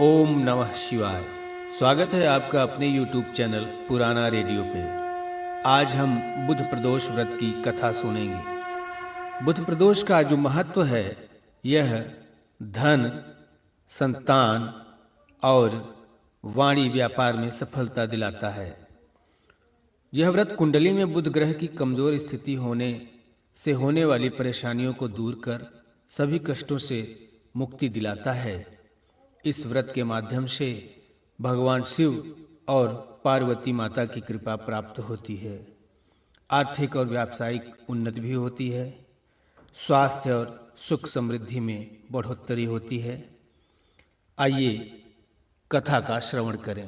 ओम नमः शिवाय। स्वागत है आपका अपने YouTube चैनल पुराना रेडियो पे। आज हम बुध प्रदोष व्रत की कथा सुनेंगे। बुध प्रदोष का जो महत्व है यह धन, संतान और वाणी व्यापार में सफलता दिलाता है। यह व्रत कुंडली में बुध ग्रह की कमजोर स्थिति होने से होने वाली परेशानियों को दूर कर सभी कष्टों से मुक्ति दिलाता है। इस व्रत के माध्यम से भगवान शिव और पार्वती माता की कृपा प्राप्त होती है। आर्थिक और व्यावसायिक उन्नति भी होती है। स्वास्थ्य और सुख समृद्धि में बढ़ोतरी होती है। आइए कथा का श्रवण करें।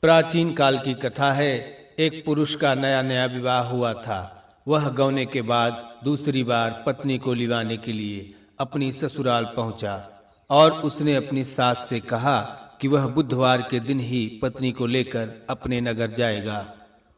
प्राचीन काल की कथा है। एक पुरुष का नया नया विवाह हुआ था। वह गौने के बाद दूसरी बार पत्नी को लिवाने के लिए अपनी ससुराल पहुंचा और उसने अपनी सास से कहा कि वह बुधवार के दिन ही पत्नी को लेकर अपने नगर जाएगा।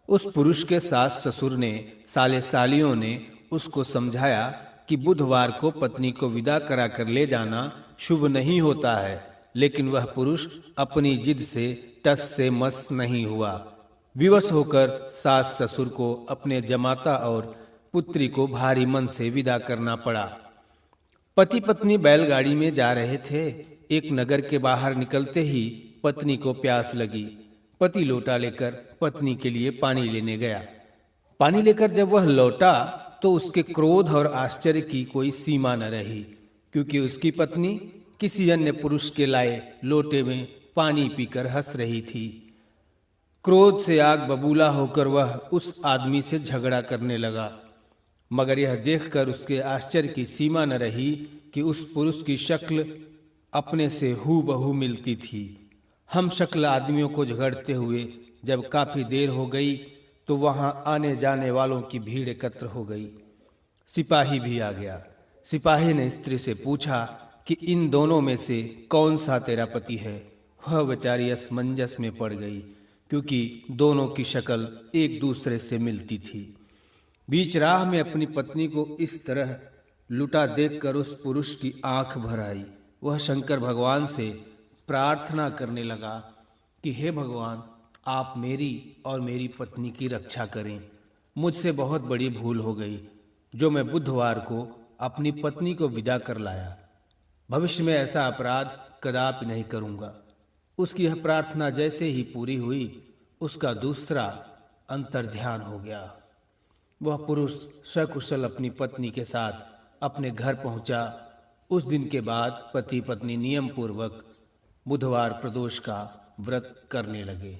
उस पुरुष के सास ससुर ने साले सालियों ने उसको समझाया कि बुधवार को पत्नी को विदा करा कर ले जाना शुभ नहीं होता है, लेकिन वह पुरुष अपनी जिद से टस से मस नहीं हुआ। विवश होकर सास ससुर को अपने जमाता और पुत्री को भारी मन से विदा करना पड़ा। पति पत्नी बैलगाड़ी में जा रहे थे। एक नगर के बाहर निकलते ही पत्नी को प्यास लगी। पति लोटा लेकर पत्नी के लिए पानी लेने गया। पानी लेकर जब वह लौटा तो उसके क्रोध और आश्चर्य की कोई सीमा न रही, क्योंकि उसकी पत्नी किसी अन्य पुरुष के लाए लोटे में पानी पीकर हंस रही थी। क्रोध से आग बबूला होकर वह उस आदमी से झगड़ा करने लगा, मगर यह देखकर उसके आश्चर्य की सीमा न रही कि उस पुरुष की शक्ल अपने से हूबहू मिलती थी। हम शक्ल आदमियों को झगड़ते हुए जब काफी देर हो गई तो वहां आने जाने वालों की भीड़ एकत्र हो गई। सिपाही भी आ गया। सिपाही ने स्त्री से पूछा कि इन दोनों में से कौन सा तेरा पति है। वह बेचारी असमंजस में पड़ गई, क्योंकि दोनों की शक्ल एक दूसरे से मिलती थी। बीच राह में अपनी पत्नी को इस तरह लुटा देखकर उस पुरुष की आंख भर आई। वह शंकर भगवान से प्रार्थना करने लगा कि हे भगवान, आप मेरी और मेरी पत्नी की रक्षा करें। मुझसे बहुत बड़ी भूल हो गई जो मैं बुधवार को अपनी पत्नी को विदा कर लाया। भविष्य में ऐसा अपराध कदापि नहीं करूंगा। उसकी यह प्रार्थना जैसे ही पूरी हुई, उसका दूसरा अंतर्ध्यान हो गया। वह पुरुष सकुशल अपनी पत्नी के साथ अपने घर पहुंचा। उस दिन के बाद पति पत्नी नियम पूर्वक बुधवार प्रदोष का व्रत करने लगे।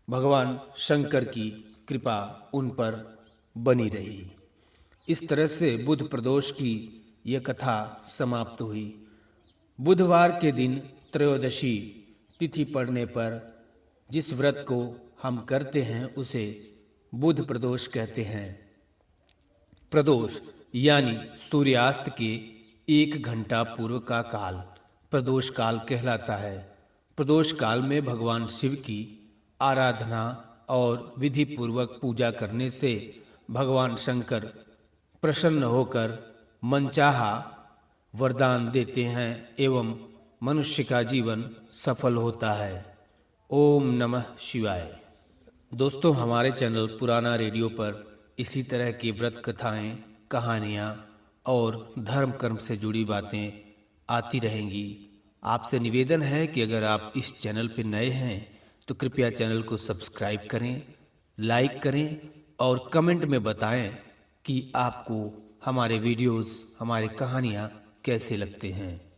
भगवान शंकर की कृपा उन पर बनी रही। इस तरह से बुध प्रदोष की यह कथा समाप्त हुई। बुधवार के दिन त्रयोदशी तिथि पड़ने पर जिस व्रत को हम करते हैं उसे बुध प्रदोष कहते हैं। प्रदोष यानी सूर्यास्त के 1 घंटा पूर्व का काल प्रदोष काल कहलाता है। प्रदोष काल में भगवान शिव की आराधना और विधि पूर्वक पूजा करने से भगवान शंकर प्रसन्न होकर मनचाहा वरदान देते हैं एवं मनुष्य का जीवन सफल होता है। ओम नमः शिवाय। दोस्तों, हमारे चैनल पुराना रेडियो पर इसी तरह की व्रत कथाएं, कहानियां और धर्म कर्म से जुड़ी बातें आती रहेंगी। आपसे निवेदन है कि अगर आप इस चैनल पर नए हैं तो कृपया चैनल को सब्सक्राइब करें, लाइक करें और कमेंट में बताएं कि आपको हमारे वीडियोस, हमारी कहानियां कैसे लगते हैं।